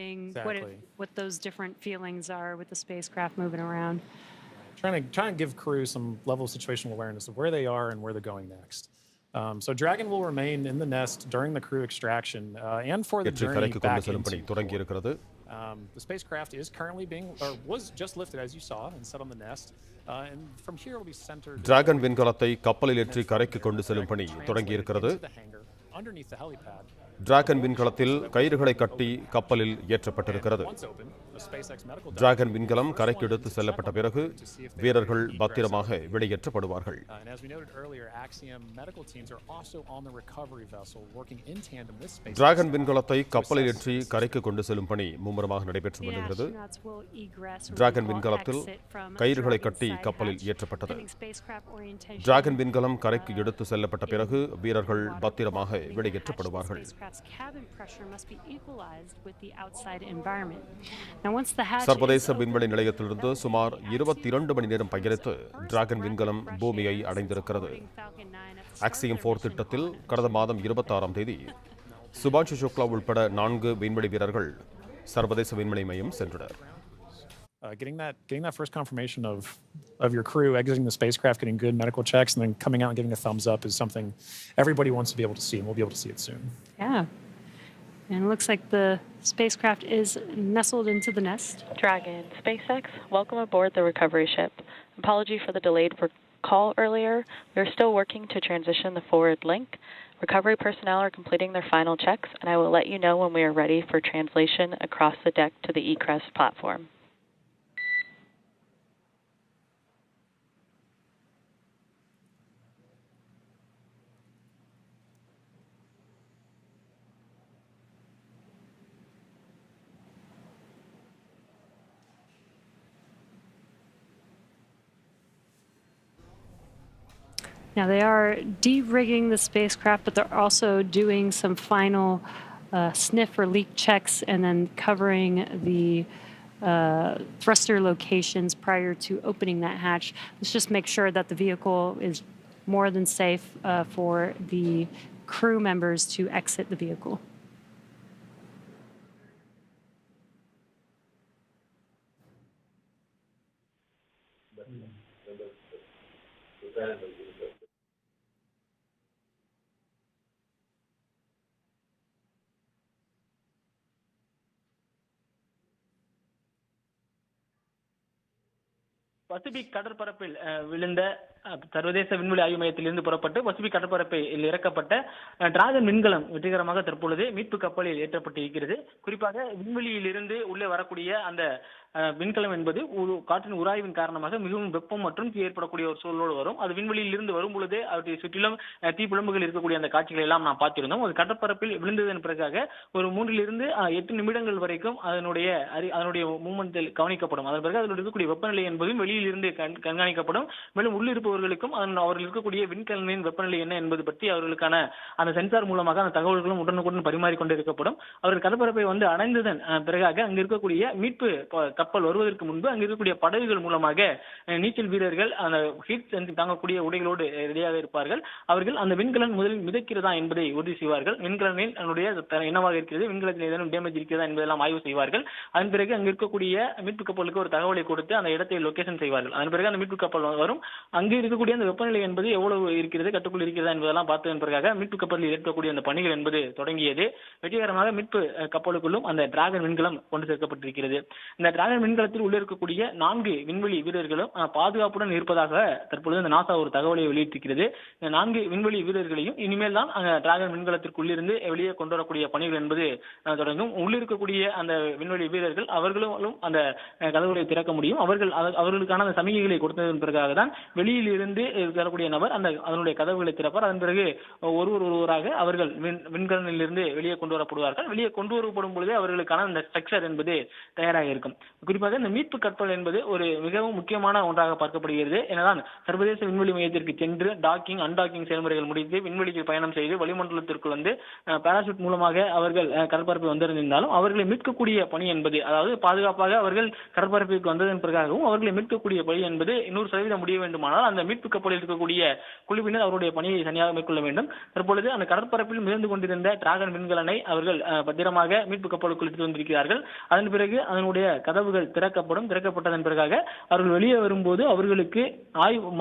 knowing Exactly. what those different feelings are with the spacecraft moving around. Trying to give crew some level of situational awareness of where they are and where they're going next. So Dragon will remain in the nest during the crew extraction and for the ஏற்றி journey கரைக்கு கொண்டு back செல்லும் into பணி port. தொடங்கியிருக்கிறது. The spacecraft is currently was just lifted, as you saw, and set on the nest. And from here it will be centered. Dragon விண்கலத்தை கப்பலில் ஏற்றி கரைக்கு கொண்டு செல்லும் பணி தொடங்கியிருக்கிறது. Underneath the helipad. டிராகன் விண்கலத்தில் கயிறுகளை கட்டி கப்பலில் ஏற்றப்பட்டிருக்கிறது. டிராகன் விண்கலம் கரைக்கு எடுத்து செல்லப்பட்ட பிறகு வீரர்கள் பத்திரமாக வெளியேற்றப்படுவார்கள். டிராகன் விண்கலத்தை கப்பலில் ஏற்றி கரைக்கு கொண்டு செல்லும் பணி மும்முரமாக நடைபெற்று வருகிறது. டிராகன் விண்கலத்தில் கயிறுகளை கட்டி கப்பலில் ஏற்றப்பட்டது. டிராகன் விண்கலம் கரைக்கு எடுத்து செல்லப்பட்ட பிறகு வீரர்கள் பத்திரமாக வெளியேற்றப்படுவார்கள். சர்வதேச விண்வெளி நிலையத்திலிருந்து சுமார் 22 மணி நேரம் பயணித்து டிராகன் விண்கலம் பூமியை அடைந்திருக்கிறது. ஆக்சியம் 4 திட்டத்தில் கடந்த மாதம் 26ஆம் தேதி சுபான்ஷு சுக்லா உட்பட 4 விண்வெளி வீரர்கள் சர்வதேச விண்வெளி மையம் சென்றனர். Getting that first confirmation of your crew exiting the spacecraft, getting good medical checks, and then coming out and giving a thumbs up is something everybody wants to be able to see, and we'll be able to see it soon. Yeah. And it looks like the spacecraft is nestled into the nest. Dragon, SpaceX, welcome aboard the recovery ship. Apology for the delayed call earlier. We're still working to transition the forward link. Recovery personnel are completing their final checks, and I will let you know when we are ready for translation across the deck to the eCrest platform. Now they are de-rigging the spacecraft, but they're also doing some final sniff or leak checks and then covering the thruster locations prior to opening that hatch. Let's just make sure that the vehicle is more than safe for the crew members to exit the vehicle. Pacific கடற்பரப்பில் விழுந்த சர்வதேச விண்வெளி ஆய்வு மையத்திலிருந்து புறப்பட்டு Pacific கடற்பரப்பில் இறக்கப்பட்ட dragon விண்கலம் வெற்றிகரமாக தற்பொழுது மீட்பு கப்பலில் ஏற்றப்பட்டு இருக்கிறது. குறிப்பாக விண்வெளியிலிருந்து உள்ளே வரக்கூடிய அந்த விண்கலம் என்பது காற்றின் உராய்வின் காரணமாக மிகவும் வெப்பம் மற்றும் தீ ஏற்படக்கூடிய ஒரு சூழலோடு வரும். அது விண்வெளியில் இருந்து வரும் பொழுது அவற்றை சுற்றிலும் தீப்பிழம்புகள் இருக்கக்கூடிய அந்த காட்சிகளை எல்லாம் நாம் பார்த்திருந்தோம். அது கடற்பரப்பில் விழுந்ததன் பிறகாக ஒரு 3 to 8 நிமிடங்கள் வரைக்கும் அதனுடைய மூவ்மெண்டில் கவனிக்கப்படும். அதன் பிறகு அதில் இருக்கக்கூடிய வெப்பநிலை என்பதும் வெளியில் இருந்து கண்காணிக்கப்படும். மேலும் உள்ளிருப்பவர்களுக்கும் அவர்கள் இருக்கக்கூடிய விண்கலனின் வெப்பநிலை என்ன என்பது பற்றி அவர்களுக்கான அந்த சென்சார் மூலமாக அந்த தகவல்களும் உடனுக்குடன் பரிமாறிக்கொண்டு இருக்கப்படும். அவர்கள் கடற்பரப்பை அடைந்ததன் பிறகாக அங்கு இருக்கக்கூடிய மீட்பு கப்பல் வருவதற்கு முன்பு அங்கு இருக்கக்கூடிய படகுகள் மூலமாக நீச்சல் வீரர்கள் அந்த ஹீட் தாங்கக்கூடிய உடைகளோடு ரெடியாக இருப்பார்கள். அவர்கள் அந்த விண்கலன் முதலில் மிதக்கிறதா என்பதை உறுதி செய்வார்கள். விண்கலனில் என்னவாக இருக்கிறது, விண்கலத்தில் ஏதேனும் டேமேஜ் இருக்கிறதா என்பதெல்லாம் ஆய்வு செய்வார்கள். அதன் பிறகு அங்கு இருக்கக்கூடிய மீட்பு கப்பலுக்கு ஒரு தகவலை கொடுத்து அந்த இடத்தை லொகேஷன் செய்வார்கள். அதன் பிறகு அந்த மீட்பு கப்பல் வரும். அங்கு இருக்கக்கூடிய அந்த வெப்பநிலை என்பது எவ்வளவு இருக்கிறது, கட்டுக்குள் இருக்கிறதா என்பதெல்லாம் பார்த்ததன் பிறகாக மீட்பு கப்பலில் ஏற்கக்கூடிய அந்த பணிகள் என்பது தொடங்கியது. வெற்றிகரமாக மீட்பு கப்பலுக்குள்ளும் அந்த டிராகன் விண்கலம் கொண்டு சேர்க்கப்பட்டிருக்கிறது. இந்த டிராகன் விண்கலத்தில் உள்ள இருக்கக்கூடிய 4 விண்வெளி வீரர்களும் பாதுகாப்புடன் இருப்பதாக தற்பொழுது இந்த நாசா ஒரு தகவலை வெளியிட்டிருக்கிறது. இந்த 4 விண்வெளி வீரர்களையும் இனிமேல் தான் டிராகன் விண்கலத்திற்குள்ளிருந்து வெளியே கொண்டு வரக்கூடிய பணிகள் என்பது தொடங்கும். உள்ளிருக்கக்கூடிய அந்த விண்வெளி வீரர்கள் அவர்களும் அந்த கதவுகளை திறக்க முடியும். அவர்களுக்கான அந்த சமிகைகளை கொடுத்ததன் பிறகாக தான் வெளியில் இருந்து வரக்கூடிய நபர் அதனுடைய கதவுகளை திறப்பார். அதன் பிறகு ஒருவராக அவர்கள் விண்கலனில் இருந்து வெளியே கொண்டு வரப்படுவார்கள். வெளியே கொண்டு வரப்படும் பொழுது அவர்களுக்கான அந்த ஸ்ட்ரக்சர் என்பது தயாராக இருக்கும். குறிப்பாக இந்த மீட்பு கப்பல் என்பது ஒரு மிகவும் முக்கியமான ஒன்றாக பார்க்கப்படுகிறது. எனதான் சர்வதேச விண்வெளி மையத்திற்கு சென்று டாக்கிங் அன்டாக்கிங் செயல்முறைகள் முடித்து விண்வெளிக்கு பயணம் செய்து வளிமண்டலத்திற்குள் பாராசூட் மூலமாக அவர்கள் கடற்பரப்பை வந்திருந்தாலும் அவர்களை மீட்கக்கூடிய பணி என்பது, அதாவது பாதுகாப்பாக அவர்கள் கடற்பரப்பிற்கு வந்ததன் பிறகாகவும் அவர்களை மீட்கக்கூடிய பணி என்பது 100% முடிய வேண்டுமானால் அந்த அந்த மீட்பு கப்பலில் இருக்கக்கூடிய குழுவினர் அவருடைய பணியை தனியாக மேற்கொள்ள வேண்டும். தற்பொழுது அந்த கடற்பரப்பில் மிதந்து கொண்டிருந்த டிராகன் விண்கலனை அவர்கள் பத்திரமாக மீட்பு கப்பலுக்குள் எடுத்து வந்திருக்கிறார்கள். அதன் பிறகு அதனுடைய கதவுகள் திறக்கப்பட்டதன் பிறகாக அவர்கள் வெளியே வரும்போது அவர்களுக்கு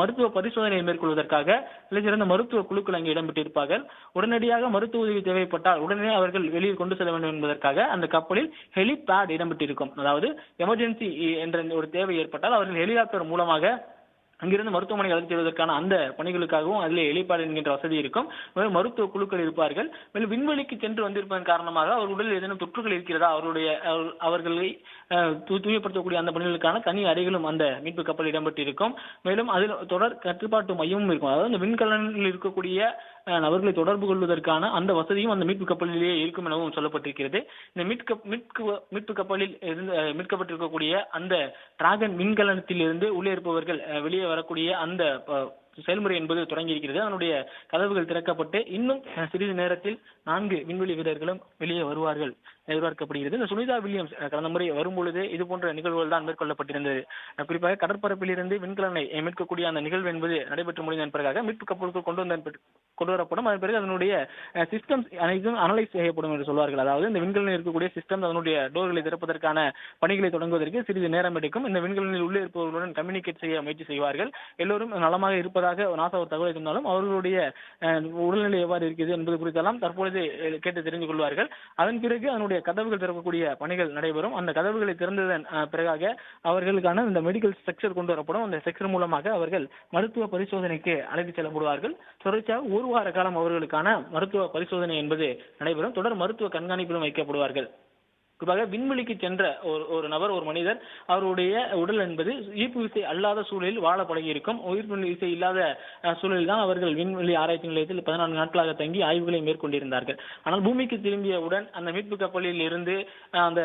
மருத்துவ பரிசோதனை மேற்கொள்வதற்காக சிறந்த மருத்துவ குழுக்கள் அங்கே இடம்பெற்றிருப்பார்கள். உடனடியாக மருத்துவ உதவி தேவைப்பட்டால் உடனே அவர்கள் வெளியில் கொண்டு செல்ல வேண்டும் என்பதற்காக அந்த கப்பலில் ஹெலிபேட் இடம்பெற்றிருக்கும். அதாவது எமர்ஜென்சி என்ற ஒரு தேவை ஏற்பட்டால் அவர்கள் ஹெலிகாப்டர் மூலமாக அங்கிருந்து மருத்துவமனை அழைத்து செல்வதற்கான அந்த பணிகளுக்காகவும் அதில் ஹெலிபேட் என்கின்ற வசதி இருக்கும். மேலும் மருத்துவ குழுக்கள் இருப்பார்கள். மேலும் விண்வெளிக்கு சென்று வந்திருப்பதன் காரணமாக அவர் உடலில் ஏதேனும் தொற்றுகள் இருக்கிறதா அவர்களை தூய்மைப்படுத்தக்கூடிய அந்த பணிகளுக்கான தனி அறைகளும் அந்த மீட்பு கப்பல் இடம்பெற்றிருக்கும். மேலும் அதில் தொடர் கட்டுப்பாட்டு மையமும் இருக்கும். அதாவது அந்த விண்கலனில் இருக்கக்கூடிய நபர்களை தொடர்பு கொள்வதற்கான அந்த வசதியும் அந்த மீட்பு கப்பலிலேயே இருக்கும் எனவும் சொல்லப்பட்டிருக்கிறது. இந்த மீட்பு கப்பலில் மீட்கப்பட்டிருக்கக்கூடிய அந்த டிராகன் விண்கலனத்தில் இருந்து உள்ளே இருப்பவர்கள் வெளியே வரக்கூடிய அந்த செயல்முறை என்பது தொடங்கியிருக்கிறது. அதனுடைய கதவுகள் திறக்கப்பட்டு இன்னும் சிறிது நேரத்தில் 4 விண்வெளி வீரர்களும் வெளியே வருவார்கள் எதிர்பார்க்கப்படுகிறது. இந்த சுனிதா வில்லியம்ஸ் கடந்த முறை வரும்பொழுது இது போன்ற நிகழ்வுகள் தான் மேற்கொள்ளப்பட்டிருந்தது. குறிப்பாக கடற்பரப்பில் இருந்து விண்கலனை மீட்கக்கூடிய அந்த நிகழ்வு என்பது நடைபெற்று முடிந்த பிறகாக மீட்பு கப்பலுக்கு கொண்டு வரப்படும். அதன் பிறகு அதனுடைய சிஸ்டம்ஸ் அனைத்தும் அனலைஸ் செய்யப்படும் என்று சொல்வார்கள். அதாவது இந்த விண்கலனில் இருக்கக்கூடிய சிஸ்டம் அதனுடைய டோர்களை திறப்பதற்கான பணிகளை தொடங்குவதற்கு சிறிது நேரம் எடுக்கும். இந்த விண்கலனில் உள்ளே இருப்பவர்களுடன் கம்யூனிகேட் செய்ய முயற்சி செய்வார்கள். எல்லோரும் நலமாக இருப்பதாக நாசா ஒரு தகவல் இருந்தாலும் அவர்களுடைய உடல்நிலை எவ்வாறு இருக்கிறது என்பது குறித்தெல்லாம் தற்பொழுது கேட்டு தெரிந்து கொள்வார்கள். அதன் பிறகு அதனுடைய கதவுகள் திறக்கக்கூடிய பணிகள் நடைபெறும். அந்த கதவுகளை திறந்ததன் பிறகாக அவர்களுக்கான இந்த மெடிக்கல் ஸ்ட்ரக்சர் கொண்டு வரப்படும். அந்த ஸ்ட்ரக்சர் மூலமாக அவர்கள் மருத்துவ பரிசோதனைக்கு அழைத்து செல்லப்படுவார்கள். தொடர்ச்சியாக 1 வார காலம் அவர்களுக்கான மருத்துவ பரிசோதனை என்பது நடைபெறும். தொடர் மருத்துவ கண்காணிப்பிலும் வைக்கப்படுவார்கள். குறிப்பாக விண்வெளிக்கு சென்ற ஒரு நபர், ஒரு மனிதர், அவருடைய உடல் என்பது ஈர்ப்பு விசை அல்லாத சூழலில் வாழ பழகி இருக்கும். ஈர்ப்பு விசை இல்லாத சூழலில் தான் அவர்கள் விண்வெளி ஆராய்ச்சி நிலையத்தில் 14 நாட்களாக தங்கி ஆய்வுகளை மேற்கொண்டிருந்தார்கள். ஆனால் பூமிக்கு திரும்பியவுடன் அந்த மீட்பு கப்பலில் இருந்து அந்த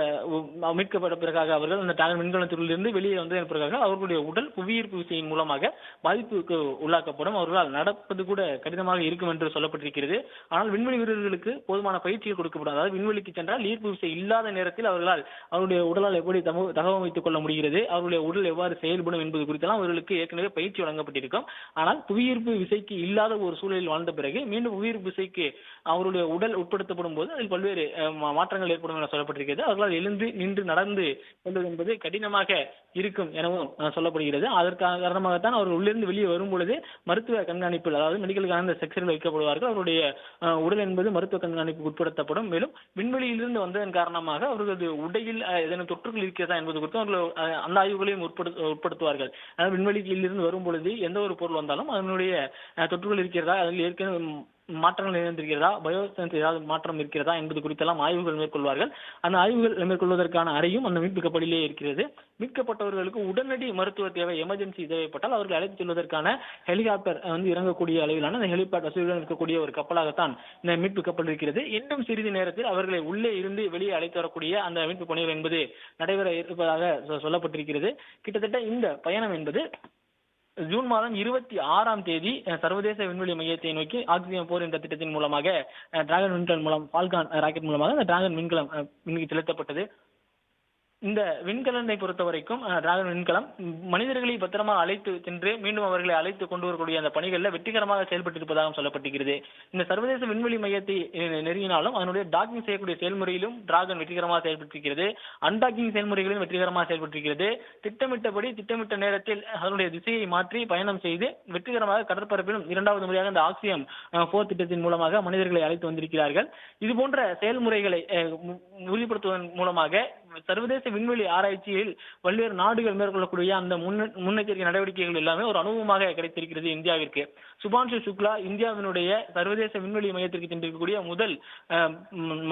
மீட்கப்பட்ட பிறகாக அவர்கள் அந்த டிராகன் விண்கலத்தில் இருந்து வெளியே வந்ததன் பிறகாக அவர்களுடைய உடல் புவியீர்ப்பு விசையின் மூலமாக பாதிப்புக்கு உள்ளாக்கப்படும். அவர்களால் நடப்பது கூட கடினமாக இருக்கும் என்று சொல்லப்பட்டிருக்கிறது. ஆனால் விண்வெளி வீரர்களுக்கு போதுமான பயிற்சிகள் கொடுக்கப்படும். அதாவது விண்வெளிக்கு சென்றால் ஈர்ப்பு விசை இல்லாத நேரத்தில் அவருடைய உடலால் எப்படி தகவமைத்துக் கொள்ள முடிகிறது, அவருடைய உடல் எவ்வாறு செயல்படும் என்பது குறித்தெல்லாம் அவர்களுக்கு ஏற்கனவே பயிற்சி வழங்கப்பட்டிருக்கும். ஆனால் புவியீர்ப்பு விசைக்கு இல்லாத ஒரு சூழலில் வாழ்ந்த பிறகு மீண்டும் புவியீர்ப்பு விசைக்கு அவருடைய உடல் உட்படுத்தப்படும் போது அதில் பல்வேறு மாற்றங்கள் ஏற்படும் என சொல்லப்பட்டிருக்கிறது. அவர்களால் எழுந்து நின்று நடந்து செல்வது என்பது கடினமாக இருக்கும் எனவும் சொல்லப்படுகிறது. அதற்கான காரணமாகத்தான் அவர்கள் உள்ளிருந்து வெளியே வரும் பொழுது மருத்துவ கண்காணிப்பில், அதாவது மெடிக்கலுக்கான செக்ஷனில் வைக்கப்படுவார்கள். அவருடைய உடல் என்பது மருத்துவ கண்காணிப்புக்கு உட்படுத்தப்படும். மேலும் விண்வெளியிலிருந்து வந்ததன் காரணமாக அவர்களது உடையில் ஏதேனும் தொற்றுகள் இருக்கிறதா என்பது குறித்து அவர்கள் அந்த ஆய்வுகளையும் உட்படுத்துவார்கள். அதாவது விண்வெளியில் இருந்து வரும் பொழுது எந்த ஒரு பொருள் வந்தாலும் அதனுடைய தொற்றுகள் இருக்கிறதா, அதில் ஏற்கனவே மாற்றங்கள் நிகழ்ந்திருக்கிறதா, பயோசென்ஸ் ஏதாவது மாற்றம் இருக்கிறதா என்பது குறித்தெல்லாம் ஆய்வுகள் மேற்கொள்வார்கள். அந்த ஆய்வுகள் மேற்கொள்வதற்கான அறையும் அந்த மீட்பு கப்பலிலே இருக்கிறது. மீட்கப்பட்டவர்களுக்கு உடனடி மருத்துவ தேவை, எமர்ஜென்சி தேவைப்பட்டால் அவர்கள் அழைத்து செல்வதற்கான ஹெலிகாப்டர் இறங்கக்கூடிய அளவிலான அந்த ஹெலிபேட் வசதியுடன் இருக்கக்கூடிய ஒரு கப்பலாகத்தான் இந்த மீட்பு கப்பல் இருக்கிறது. இன்னும் சிறிது நேரத்தில் அவர்களை உள்ளே இருந்து வெளியே அழைத்து வரக்கூடிய அந்த மீட்பு பணிகள் என்பது நடைபெற இருப்பதாக சொல்லப்பட்டிருக்கிறது. கிட்டத்தட்ட இந்த பயணம் என்பது ஜூன் மாதம் 26ஆம் தேதி சர்வதேச விண்வெளி மையத்தை நோக்கி ஆக்சிஜன் 4 என்ற திட்டத்தின் மூலமாக டிராகன் விண்கலம் மூலம் ஃபால்கான் ராக்கெட் மூலமாக அந்த டிராகன் விண்கலம் செலுத்தப்பட்டது. இந்த விண்கலனை பொறுத்த வரைக்கும் டிராகன் விண்கலம் மனிதர்களை பத்திரமா அழைத்து சென்று மீண்டும் அவர்களை அழைத்து கொண்டு வரக்கூடிய அந்த பணிகளில் வெற்றிகரமாக செயல்பட்டிருப்பதாக சொல்லப்பட்டிருக்கிறது. இந்த சர்வதேச விண்வெளி மையத்தை நெருங்கினாலும் அதனுடைய டாக்கிங் செய்யக்கூடிய செயல்முறையிலும் டிராகன் வெற்றிகரமாக செயல்பட்டிருக்கிறது. அன்டாக்கிங் செயல்முறைகளிலும் வெற்றிகரமாக செயல்பட்டிருக்கிறது. திட்டமிட்ட நேரத்தில் அதனுடைய திசையை மாற்றி பயணம் செய்து வெற்றிகரமாக கடற்பரப்பிலும் 2வது முறையாக இந்த ஆக்சியம் 4 திட்டத்தின் மூலமாக மனிதர்களை அழைத்து வந்திருக்கிறார்கள். இது போன்ற செயல்முறைகளை உறுதிப்படுத்துவதன் மூலமாக சர்வதேச விண்வெளி ஆராய்ச்சியில் பல்வேறு நாடுகள் மேற்கொள்ளக்கூடிய அந்த முன்னெச்சரிக்கை நடவடிக்கைகள் எல்லாமே ஒரு அனுபவமாக கிடைத்திருக்கிறது இந்தியாவிற்கு. சுபான்ஷு சுக்லா இந்தியாவினுடைய சர்வதேச விண்வெளி மையத்திற்கு சென்றிருக்கக்கூடிய முதல்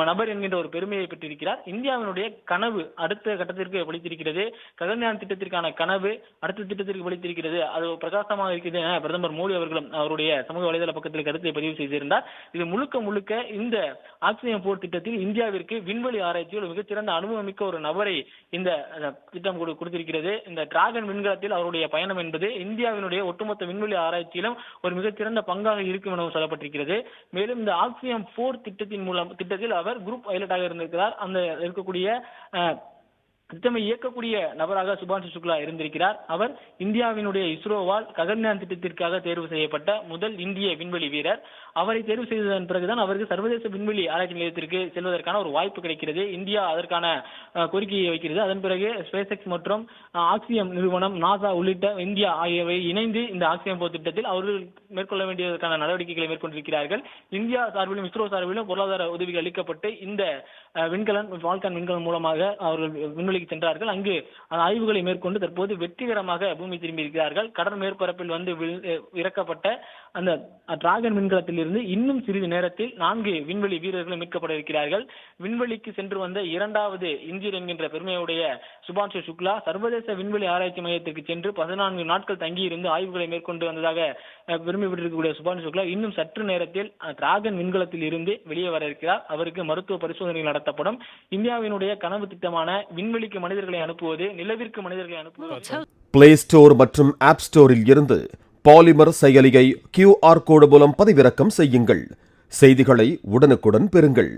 நபர் என்கின்ற ஒரு பெருமையை பெற்றிருக்கிறார். இந்தியாவினுடைய கனவு அடுத்த கட்டத்திற்கு படித்திருக்கிறது. ககன்யான் திட்டத்திற்கான கனவு அடுத்த திட்டத்திற்கு படித்திருக்கிறது. அது பிரகாசமாக இருக்கிறது என பிரதமர் மோடி அவர்களும் அவருடைய சமூக வலைதள பக்கத்தில் கருத்தை பதிவு செய்திருந்தார். இது முழுக்க இந்த ஆக்சிஜன் 4 திட்டத்தில் இந்தியாவிற்கு விண்வெளி ஆராய்ச்சியில் மிகச்சிறந்த அனுபவமிக்க ஒரு நபரை இந்த திட்டம் கொடுத்திருக்கிறது. இந்த டிராகன் விண்கலத்தில் அவருடைய பயணம் என்பது இந்தியாவினுடைய ஒட்டுமொத்த விண்வெளி ஆராய்ச்சியிலும் ஒரு மிகச்சிறந்த பங்காக இருக்கும் எனவும் சொல்லப்பட்டிருக்கிறது. மேலும் இந்த ஆக்சியம் 4 திட்டத்தில் அவர் குரூப் பைலட்டாக இருந்திருக்கிறார். அந்த இருக்கக்கூடிய திட்டமை இயக்கக்கூடிய நபராக சுபான்ஷு சுக்லா இருந்திருக்கிறார். அவர் இந்தியாவினுடைய இஸ்ரோவால் ககன்யான் திட்டத்திற்காக தேர்வு செய்யப்பட்ட முதல் இந்திய விண்வெளி வீரர். அவரை தேர்வு செய்ததன் பிறகுதான் அவருக்கு சர்வதேச விண்வெளி ஆராய்ச்சி நிலையத்திற்கு செல்வதற்கான ஒரு வாய்ப்பு கிடைக்கிறது. இந்தியா அதற்கான கோரிக்கையை வைக்கிறது. அதன் பிறகு ஸ்பேஸ் எக்ஸ் மற்றும் ஆக்சியம் நிறுவனம், நாசா உள்ளிட்ட இந்தியா ஆகியவை இணைந்து இந்த ஆக்சியம் போர் திட்டத்தில் அவர்கள் மேற்கொள்ள வேண்டியதற்கான நடவடிக்கைகளை மேற்கொண்டிருக்கிறார்கள். இந்தியா சார்பிலும் இஸ்ரோ சார்பிலும் பொருளாதார உதவிகள் அளிக்கப்பட்டு இந்த விண்கலன் ஃபால்கன் விண்கலன் மூலமாக அவர்கள் விண்வெளிக்கு சென்றார்கள். அங்கு ஆய்வுகளை மேற்கொண்டு தற்போது வெற்றிகரமாக பூமி திரும்பியிருக்கிறார்கள். கடல் மேற்பரப்பில் வந்து இறக்கப்பட்ட அந்த டிராகன் விண்கலத்தில் இருந்து இன்னும் சிறிது நேரத்தில் 4 விண்வெளி வீரர்கள் மீட்கப்பட இருக்கிறார்கள். விண்வெளிக்கு சென்று வந்த இரண்டாவது இந்தியர் என்கின்ற பெருமையுடைய சுபான்ஷு சுக்லா சர்வதேச விண்வெளி ஆராய்ச்சி மையத்திற்கு சென்று 14 நாட்கள் தங்கியிருந்து ஆய்வுகளை மேற்கொண்டு வந்ததாக பெருமை பெற்றிருக்கக்கூடிய சுபான்ஷு சுக்லா இன்னும் சற்று நேரத்தில் டிராகன் விண்கலத்தில் இருந்து வெளியே வர இருக்கிறார். அவருக்கு மருத்துவ பரிசோதனைகள் நடத்தப்படும். இந்தியாவினுடைய கனவு திட்டமான விண்வெளிக்கு மனிதர்களை அனுப்புவது, நிலவிற்கு மனிதர்களை அனுப்புவது. பிளே ஸ்டோர் மற்றும் ஆப் ஸ்டோரில் இருந்து பாலிமர் செயலியை QR கோடு மூலம் பதிவிறக்கம் செய்யுங்கள். செய்திகளை உடனுக்குடன் பெறுங்கள்.